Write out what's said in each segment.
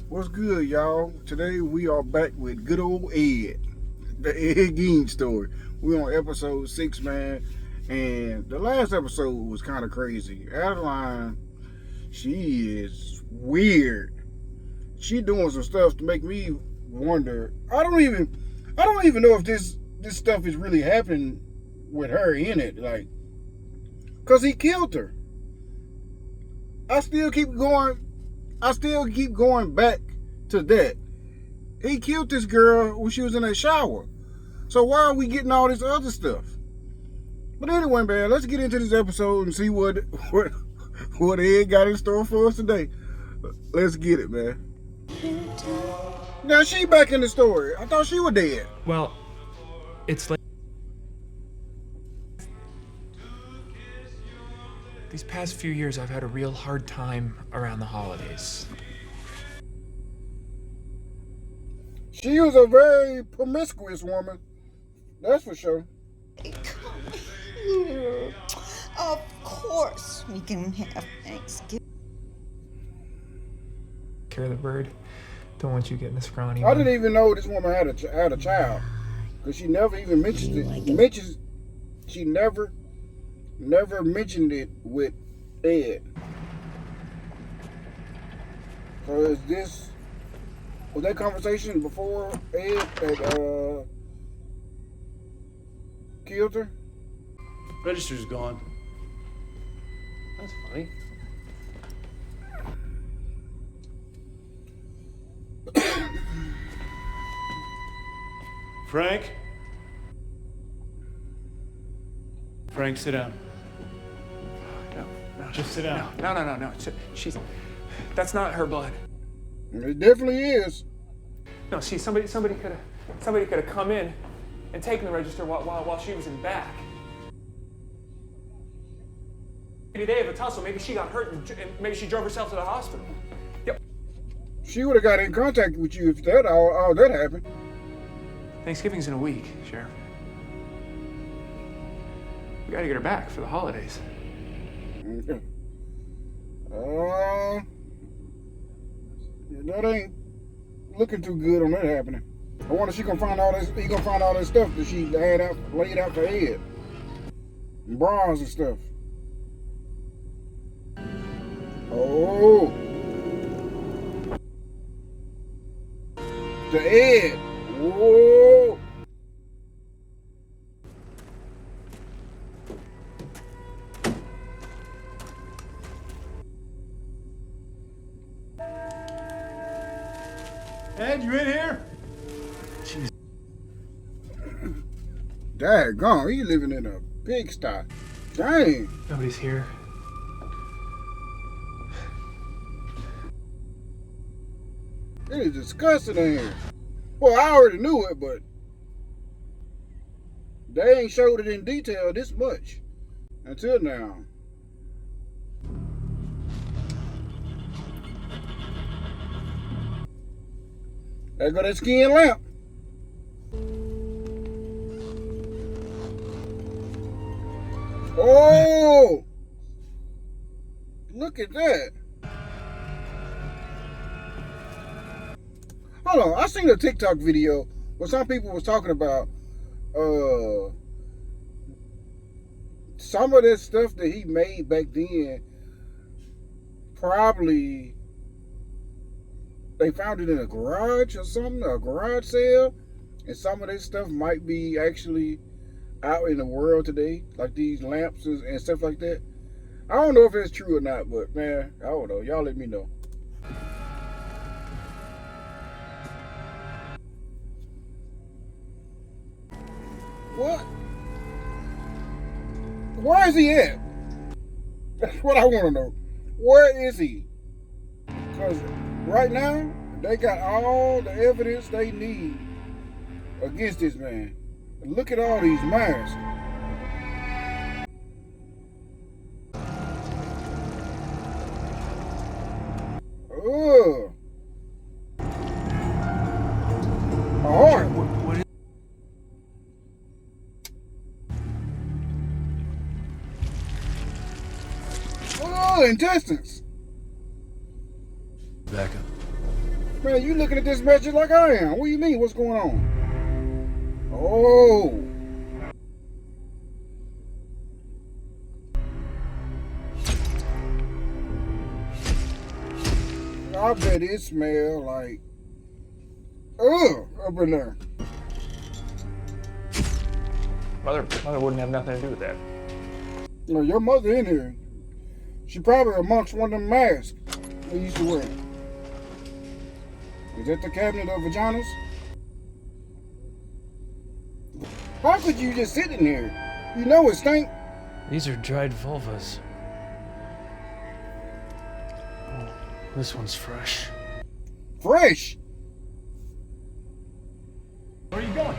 What's good, y'all? Today we are back with good old Ed, the Ed Gein story. We're on episode 6, man, and the last episode was kind of crazy. Adeline, she is weird. She doing some stuff to make me wonder. I don't even know if this stuff is really happening with her in it, like, cause he killed her. I still keep going back to that. He killed this girl when she was in that shower. So why are we getting all this other stuff? But anyway, man, let's get into this episode and see what Ed got in store for us today. Let's get it, man. Now she back in the story. I thought she was dead. Well, it's like these past few years I've had a real hard time around the holidays. She was a very promiscuous woman. That's for sure. Come here. Of course we can have Thanksgiving. Care of the bird. Don't want you getting a scrawny I one. didn't even know this woman had a child, because she never even mentioned it. She never mentioned it with Ed. So was that conversation before Ed had killed her? Register's gone. That's funny. Frank? Frank, sit down. No, Just sit down. No. That's not her blood. It definitely is. No, see, somebody could have come in and taken the register while she was in back. Maybe they have a tussle. Maybe she got hurt and maybe she drove herself to the hospital. Yep. She would have got in contact with you if that all that happened. Thanksgiving's in a week, Sheriff. We gotta get her back for the holidays. That ain't looking too good on that happening. I wonder if he gonna find all this stuff that she laid out for Ed. And bras and stuff. Oh. To Ed. Whoa. Ed, you in here? Daggone, he living in a pigsty. Dang. Nobody's here. It is disgusting in here. Well, I already knew it, but they ain't showed it in detail this much until now. There go that skin lamp. Oh! Look at that. Hold on, I seen a TikTok video where some people was talking about some of that stuff that he made back then. Probably they found it in a garage or something, a garage sale, and some of this stuff might be actually out in the world today, like these lamps and stuff like that. I don't know if it's true or not, but man, I don't know. Y'all let me know. What? Where is he at? That's what I want to know. Where is he? Because right now, they got all the evidence they need against this man. And look at all these masks. Ugh. A heart. What is... Oh, intestines. Back up. Man, you looking at this mess just like I am. What do you mean? What's going on? Oh. I bet it smell like up in there. Mother wouldn't have nothing to do with that. You know, your mother in here. She probably amongst one of them masks they used to wear. Is that the cabinet of vaginas? How could you just sit in here? You know it stink. These are dried vulvas. Oh, this one's fresh. Fresh. Where are you going?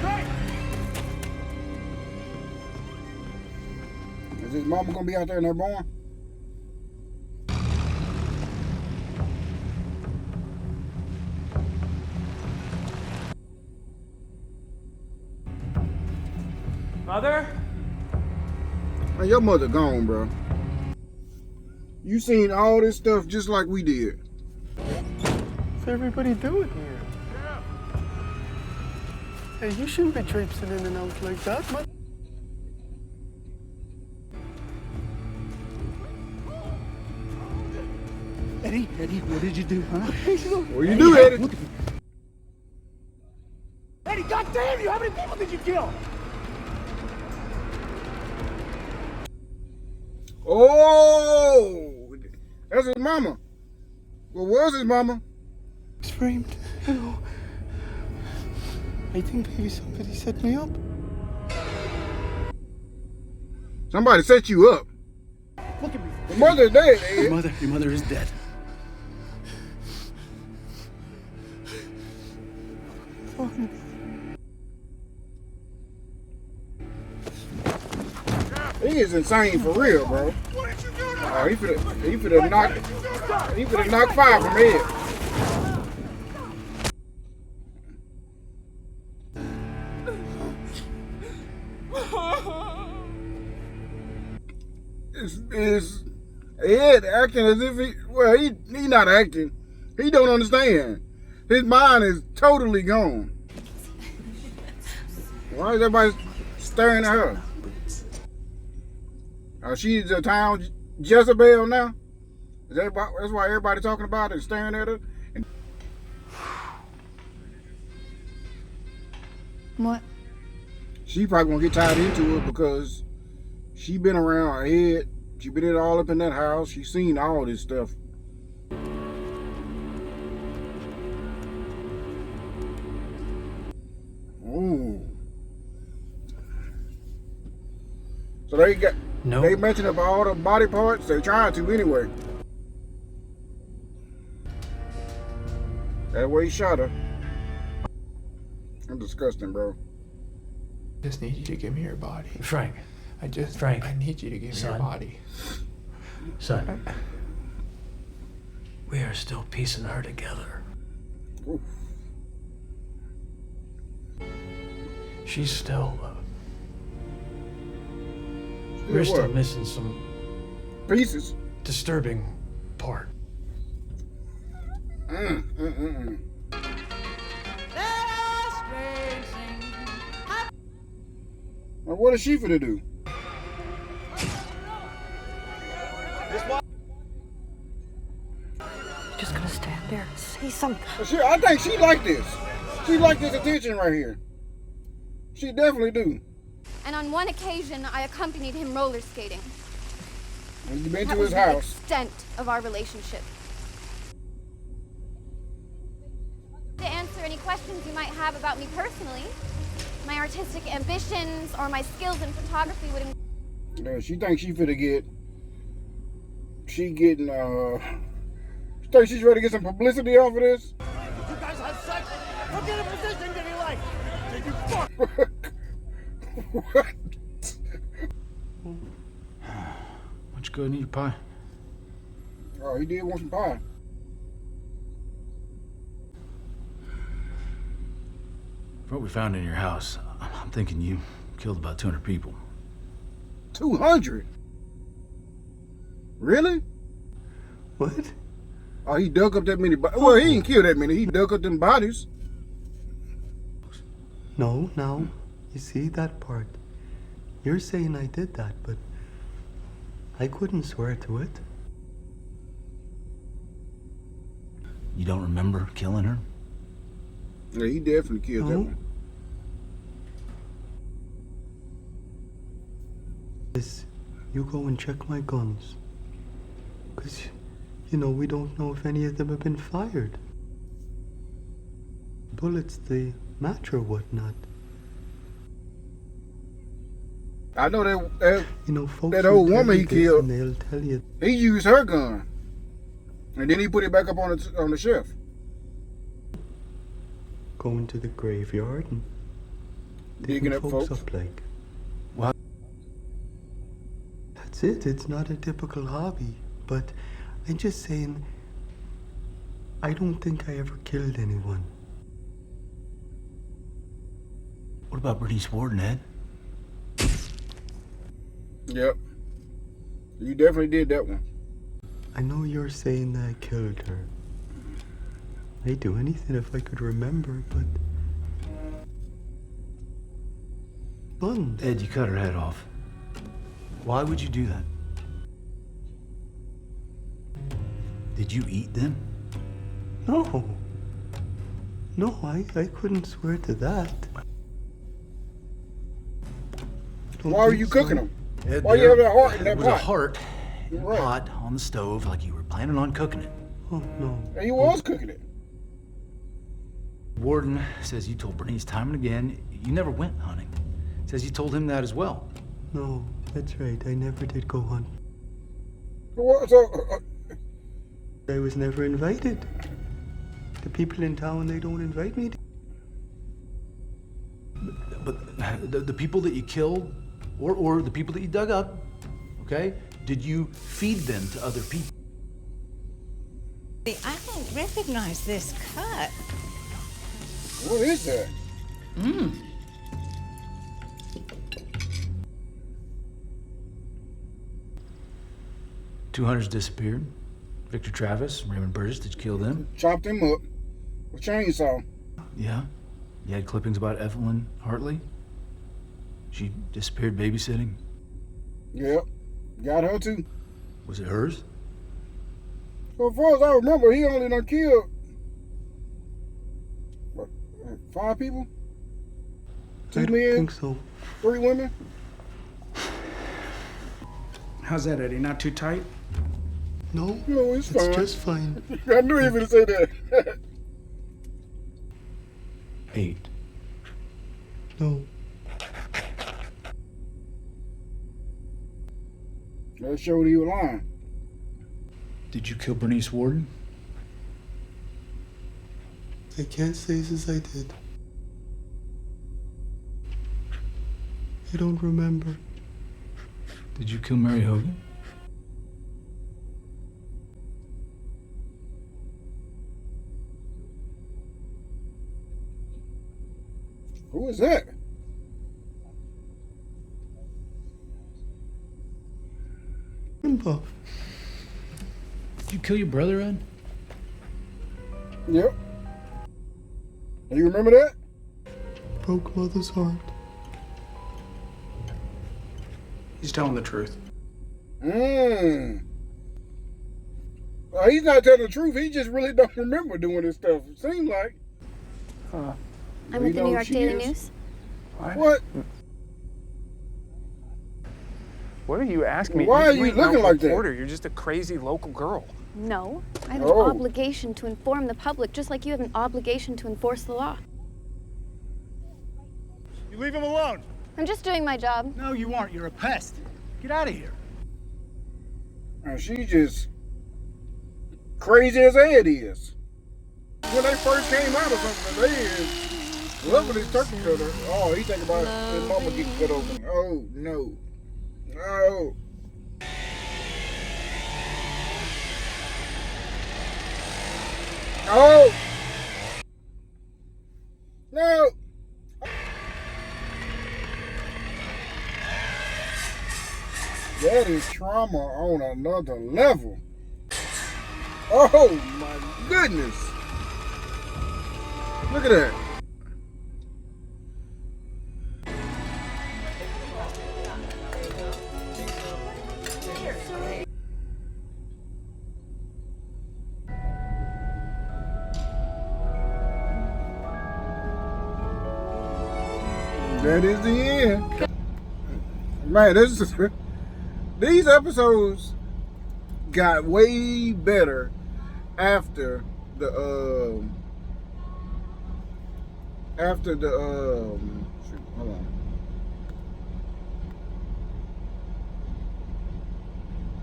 Frank! Is his mama gonna be out there in that barn? Mother? Man, your mother gone, bro. You seen all this stuff just like we did. What's everybody doing here? Hey, you shouldn't be traipsing in and out like that, man. Eddie, what did you do, huh? What you do, Eddie? Eddie, goddamn you! How many people did you kill? Oh, that's his mama. Well, was his mama? He's framed. Hello. I think maybe somebody set me up. Somebody set you up. Look at me. Your mother's dead, Ed. Your mother is dead. He is insane for real, bro. What did you do? Oh, he finna knock five from head. Is Ed acting as if he not acting. He don't understand. His mind is totally gone. Why is everybody staring at her? She's a town Jezebel now? That's why everybody talking about it and staring at her? What? She probably gonna get tied into it because she been around her head. She been in all up in that house. She seen all this stuff. Ooh. So they mentioned about all the body parts. They're trying to anyway. That way he shot her. I'm disgusting, bro. I just need you to give me your body. Frank. I need you to give me your body. Son. We are still piecing her together. Oof. She's still Still we're still what? missing some Pieces. disturbing part. Now what is she finna do? Just gonna stand there and say something. I think she like this. She like this attention right here. She definitely do. And on one occasion, I accompanied him roller skating. When you been That to was his the house. extent of our relationship. To answer any questions you might have about me personally, my artistic ambitions or my skills in photography would. Yeah, she thinks she finna get. She getting. She thinks she's ready to get some publicity off of this. You guys have sex? What kind of position did he like? Did you fuck? What? What you go and eat your pie? Oh, he did want some pie. From what we found in your house, I'm thinking you killed about 200 people. 200? Really? What? Oh, he dug up that many bodies. Well, he didn't kill that many. He dug up them bodies. No, now, you see that part. You're saying I did that, but I couldn't swear to it. You don't remember killing her? Yeah, he definitely killed that No. one. Is you go and check my guns. Because, you know, we don't know if any of them have been fired. Bullets, they match or whatnot. I know that You know, folks that will old tell woman you he this killed, and they'll tell you, he used her gun. And then he put it back up on the shelf. go into the graveyard and Digging up folks. up like. What? That's it. It's not a typical hobby. But I'm just saying, I don't think I ever killed anyone. What about Bernice Warden, Ed? Yep. You definitely did that one. I know you're saying that I killed her. I'd do anything if I could remember, but... Guns. Ed, you cut her head off. Why would you do that? Did you eat them? No. No, I couldn't swear to that. Why were you cooking them? Ed, Why you have that heart in that there was a pot? heart in a Right. pot on the stove like you were planning on cooking it. Oh, no. And he was cooking it. Warden says you told Bernice time and again you never went hunting. Says you told him that as well. No, that's right. I never did go hunt. So, I was never invited. The people in town, they don't invite me. But the people that you killed, or the people that you dug up, okay? Did you feed them to other people? I don't recognize this cut. what is that? Mmm. 2 hunters disappeared. Victor Travis, Raymond Burgess, did you kill them? Chopped him up with chainsaw. Yeah. You had clippings about Evelyn Hartley? She disappeared babysitting. Yep. Got her too. Was it hers? So as far as I remember, he only done killed what, 5 people? 2 I don't men, think so. 3 women. How's that, Eddie? Not too tight? No, No, it's it's fine. just fine. I knew he was gonna say that. 8. No. That showed he was lying. Did you kill Bernice Warden? I can't say as I did. I don't remember. Did you kill Mary Hogan? Who is that? Remember? Did you kill your brother, Ed? Yep. Do you remember that? Broke mother's heart. He's telling the truth. He's not telling the truth. He just really don't remember doing this stuff. It seems like. I'm We with the know New who York she Daily is. News. What? What are you asking me? Why are you ain't no looking like that? reporter. You're just a crazy local girl. No, I have Oh. an obligation to inform the public, just like you have an obligation to enforce the law. You leave him alone. I'm just doing my job. No, you aren't. You're a pest. Get out of here. And she just crazy as Ed is. When they first came out of something, they is loving his turkey cutter. Oh, he think about his mama getting cut open. Oh no. No. Oh. No. That is trauma on another level. Oh my goodness. Look at that. That is the end. Man, these episodes got way better after the shoot, hold on.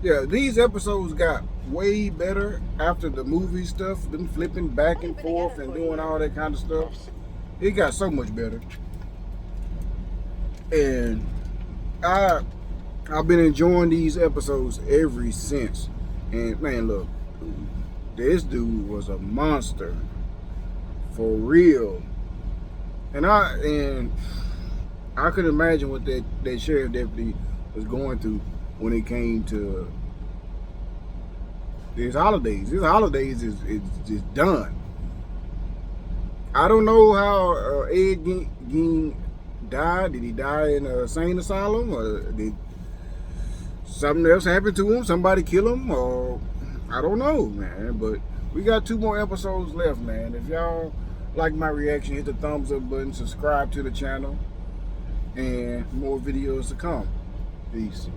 Yeah, these episodes got way better after the movie stuff, them flipping back and forth and doing all that kind of stuff. It got so much better. And I've been enjoying these episodes ever since. And man, look, this dude was a monster for real. And I could imagine what that sheriff deputy was going through when it came to his holidays. His holidays is just done. I don't know how Ed Gein died. Did he die in a insane asylum, or did something else happen to him? Somebody kill him, or I don't know, man. But we got 2 more episodes left, man. If y'all like my reaction, hit the thumbs up button, subscribe to the channel, and more videos to come. Peace.